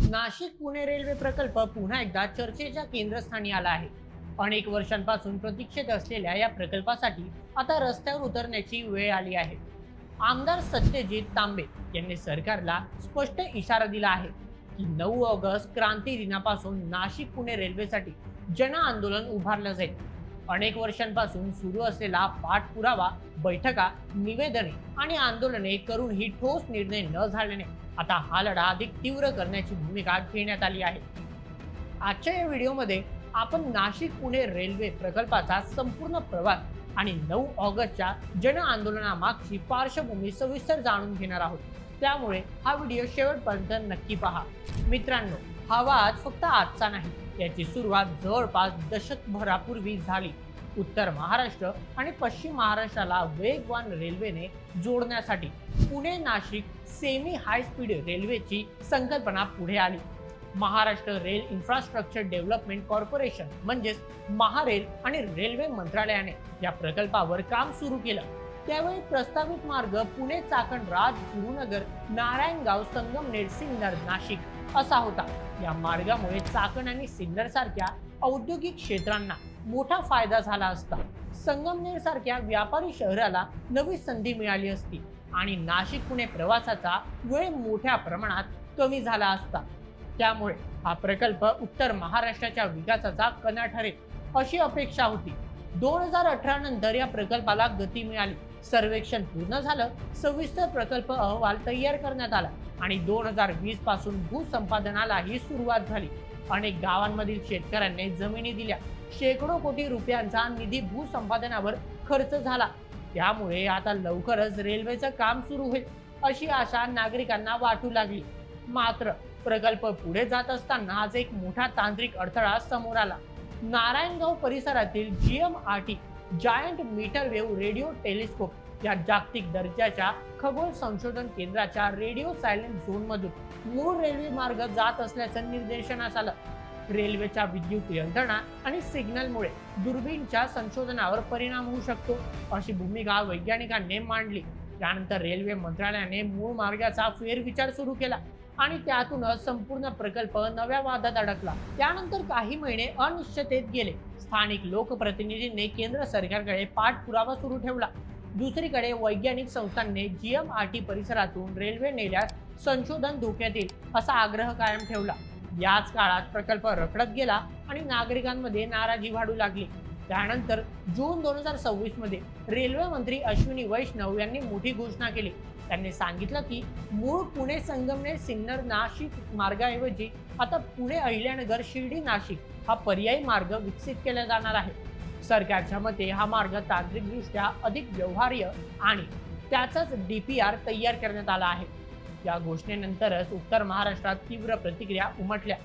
Nashik Pune railway प्रकल्प पुन्हा एकदा चर्चेच्या केंद्रस्थानी आला आहे. अनेक वर्षांपासून प्रतीक्षेत असलेल्या या प्रकल्पासाठी आता रस्त्यावर उतरण्याची वेळ आली आहे. आमदार सत्यजित तांबे यांनी सरकारला स्पष्ट इशारा दिला आहे की 9 ऑगस्ट क्रांती दिनापासून नाशिक पुणे रेल्वेसाठी जन आंदोलन उभारलं जाईल. अनेक वर्षांपासून सुरू असलेला पाठपुरावा, बैठका, निवेदने आणि आंदोलने करूनही ठोस निर्णय न झाल्याने आता हा लढा अधिक तीव्र करण्याची भूमिका घेण्यात आली आहे. आजच्या या व्हिडिओमध्ये आपण नाशिक पुणे रेल्वे प्रकल्पाचा संपूर्ण प्रवास आणि 9 ऑगस्टच्या जन आंदोलनामागची पार्श्वभूमी सविस्तर जाणून घेणार आहोत. त्यामुळे हा व्हिडिओ शेवटपर्यंत नक्की पहा. मित्रांनो, हा वाद फक्त आजचा नाही, याची सुरुवात जवळपास दशकभरापूर्वी झाली. उत्तर महाराष्ट्र आणि पश्चिम महाराष्ट्राला वेगवान रेल्वेने जोडण्यासाठी Pune Nashik semi high speed रेल्वेची संकल्पना पुढे आली. Maharashtra rail infrastructure development corporation म्हणजेच महारेल आणि रेल्वे मंत्रालयाने या प्रकल्पावर काम सुरू केलं. त्यावेळी प्रस्तावित मार्ग पुणे चाकण राज गुरुनगर नारायणगाव संगमनेर सिन्नर नाशिक असा होता. या मार्गामुळे चाकण आणि सिन्नर सारख्या औद्योगिक क्षेत्रांना मोठा फायदा झाला असता. संगमनेर सारख्या व्यापारी शहराला नवी संधी मिळाली असती आणि नाशिक पुणे प्रवासाचा वेळ मोठ्या प्रमाणात कमी झाला असता. त्यामुळे हा प्रकल्प उत्तर महाराष्ट्राच्या विकासाचा कणा ठरेल अशी अपेक्षा होती. 2018 नंतर या प्रकल्पाला गती मिळाली. सर्वेक्षण पूर्ण झालं, सविस्तर प्रकल्प अहवाल तयार करण्यात आला आणि 2020 पासून भूसंपादनालाही सुरुवात झाली. अनेक गावांमधील शेतकऱ्यांनी जमिनी दिल्या. शेकडो कोटी रुपयांचा निधी भूसंपादनावर खर्च झाला. त्यामुळे आता लवकरच रेल्वेचं काम सुरू होईल अशी आशा नागरिकांना वाटू लागली. मात्र प्रकल्प पुढे जात असताना आज एक मोठा तांत्रिक अडथळा समोर आला. नारायणगाव परिसरातील GMRT giant metre wave radio telescope या जागतिक दर्जाच्या खगोल संशोधन केंद्राच्या रेडिओ सायलेंट झोन मधून मूळ रेल्वे मार्ग जात असल्याचं निर्देशनास आलं. रेल्वेच्या विद्युत यंत्रणा आणि सिग्नलमुळे दुर्बीणच्या संशोधनावर परिणाम होऊ शकतो अशी भूमिका वैज्ञानिकांनी मांडली. त्यानंतर रेल्वे मंत्रालयाने मूळ मार्गाचा फेरविचार सुरू केला आणि त्यातूनच संपूर्ण प्रकल्प नव्या वादात अडकला. त्यानंतर काही महिने अनिश्चिततेत गेले. स्थानिक लोकप्रतिनिधींनी केंद्र सरकारकडे पाठपुरावा सुरू ठेवला. दुसरीकडे वैज्ञानिक संस्थांनी GMRT परिसरातून रेल्वे नेल्यास संशोधन धोक्यात येईल असा आग्रह कायम ठेवला. याच काळात प्रकल्प रखडत गेला आणि नागरिकांमध्ये नाराजी वाढू लागली. त्यानंतर जून 2026 मध्ये रेल्वे मंत्री अश्विनी वैष्णव यांनी मोठी घोषणा केली. त्यांनी सांगितलं की मूळ पुणे संगमनेर सिन्नर नाशिक मार्गाऐवजी आता पुणे अहिल्यानगर शिर्डी नाशिक हा पर्यायी मार्ग विकसित केला जाणार आहे. सरकारच्या मते हा मार्ग तांत्रिकदृष्ट्या अधिक व्यवहार्य आणि त्याचाच DPR तयार करण्यात आला आहे. या घोषणेनंतरच उत्तर महाराष्ट्रात तीव्र प्रतिक्रिया उमटल्या.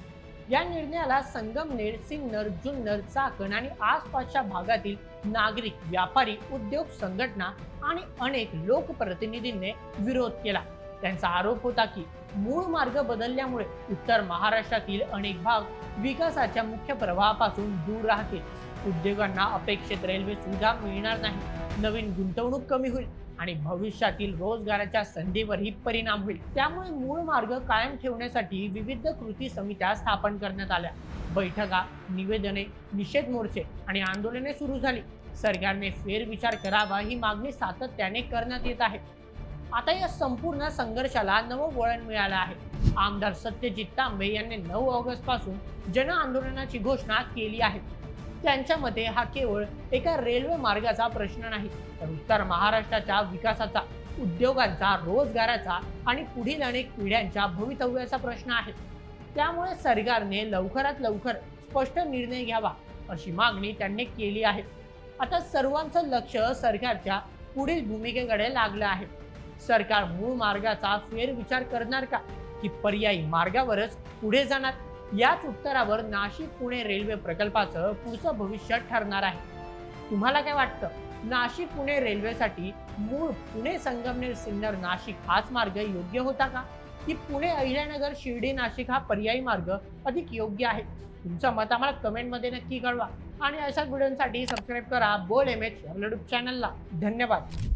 या निर्णयाला संगमनेर, सिन्नर, जुन्नर, चाकण आणि आसपासच्या भागातील नागरिक, व्यापारी, उद्योग संघटना आणि अनेक लोकप्रतिनिधींनी विरोध केला. त्यांचा आरोप होता की मूळ मार्ग बदलल्यामुळे उत्तर महाराष्ट्रातील अनेक भाग विकासाच्या मुख्य प्रवाहापासून दूर राहतील. उद्योगांना अपेक्षित रेल्वे सुविधा मिळणार नाही, नवीन गुंतवणूक कमी होईल आणि भविष्यातील रोजगाराच्या संधीवरही परिणाम होईल. त्यामुळे मूळ मार्ग कायम ठेवण्यासाठी विविध कृती समित्या स्थापन करण्यात आल्या. बैठका, निवेदने, निषेध मोर्चे आणि आंदोलने सुरू झाली. सरकारने फेरविचार करावा ही मागणी सातत्याने करण्यात येत आहे. आता या संपूर्ण संघर्षाला नवं वळण मिळालं आहे. आमदार सत्यजित तांबे यांनी 9 ऑगस्ट पासून जन आंदोलनाची घोषणा केली आहे. त्यांच्या मते हा केवळ एका रेल्वे मार्गाचा प्रश्न नाही, तर उत्तर महाराष्ट्राच्या विकासाचा, उद्योगांचा, रोजगाराचा आणि पुढील अनेक पिढ्यांच्या भवितव्याचा प्रश्न आहे. त्यामुळे सरकारने लवकरात लवकर स्पष्ट निर्णय घ्यावा अशी मागणी त्यांनी केली आहे. आता सर्वांचं लक्ष सरकारच्या पुढील भूमिकेकडे लागलं आहे. सरकार मूळ मार्गाचा फेरविचार करणार का की पर्यायी मार्गावरच पुढे जाणार? याच उत्तरावर नाशिक पुणे रेल्वे प्रकल्पाचं पुढचं भविष्य ठरणार आहे. तुम्हाला काय वाटतं? नाशिक पुणे रेल्वेसाठी मूळ पुणे संगमनेर सिन्नर नाशिक हाच मार्ग योग्य होता का, की पुणे अहिल्यानगर शिर्डी नाशिक हा पर्यायी मार्ग अधिक योग्य आहे? तुमचं मत आम्हाला कमेंटमध्ये नक्की कळवा आणि अशाच व्हिडिओसाठी सबस्क्राईब करा बोल MH या यूट्यूब चॅनलला. धन्यवाद.